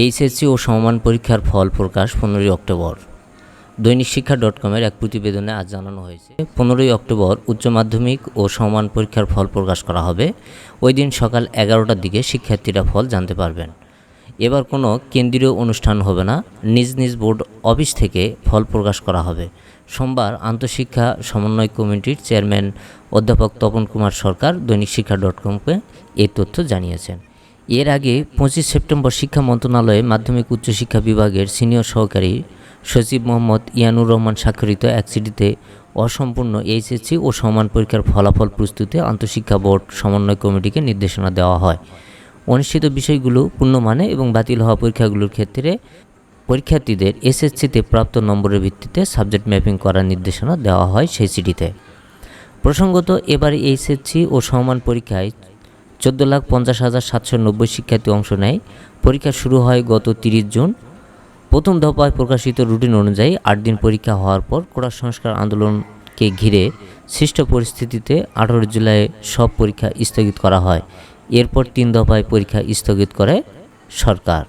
HSC ও সমমান পরীক্ষার ফল প্রকাশ 15 October. দৈনিক শিক্ষা .com-এর এক প্রতিবেদনে আজ জানানো হয়েছে 15 অক্টোবর উচ্চ মাধ্যমিক ও সমমান পরীক্ষার ফল প্রকাশ করা হবে। ওই দিন সকাল 11টার দিকে শিক্ষার্থীরা ফল জানতে পারবেন। এবার কোনো কেন্দ্রীয় অনুষ্ঠান হবে না, নিজ নিজ বোর্ড অফিস থেকে ফল প্রকাশ করা হবে। সোমবার আন্তঃশিক্ষা সমন্বয় কমিটির চেয়ারম্যান অধ্যাপক তপন কুমার সরকার দৈনিক শিক্ষা .com-কে এই তথ্য জানিয়েছেন। এর আগে 25 সেপ্টেম্বর শিক্ষা মন্ত্রণালয়ে মাধ্যমিক উচ্চশিক্ষা বিভাগের সিনিয়র সহকারী সচিব মোহাম্মদ ইয়ানুর রহমান স্বাক্ষরিত এক চিঠিতে অসম্পূর্ণ এইচএসসি ও সমান পরীক্ষার ফলাফল প্রস্তুতে আন্তঃশিক্ষা বোর্ড সমন্বয় কমিটিকে নির্দেশনা দেওয়া হয়। অনুষ্ঠিত বিষয়গুলো পূর্ণমানে এবং বাতিল হওয়া পরীক্ষাগুলোর ক্ষেত্রে পরীক্ষার্থীদের এসএসসিতে প্রাপ্ত নম্বরের ভিত্তিতে সাবজেক্ট ম্যাপিং করার নির্দেশনা দেওয়া হয় সেই চিঠিতে। প্রসঙ্গত, এবারে এইচএসসি ও সমান পরীক্ষায় 14,50,790 শিক্ষার্থী অংশ নেয়। পরীক্ষা শুরু হয় গত 30 জুন। প্রথম দফায় প্রকাশিত রুটিন অনুযায়ী 8 দিন পরীক্ষা হওয়ার পর কোটা সংস্কার আন্দোলনকে ঘিরে সৃষ্ট পরিস্থিতিতে 18 জুলাই সব পরীক্ষা স্থগিত করা হয়। এরপর 3 দফায় পরীক্ষা স্থগিত করে সরকার।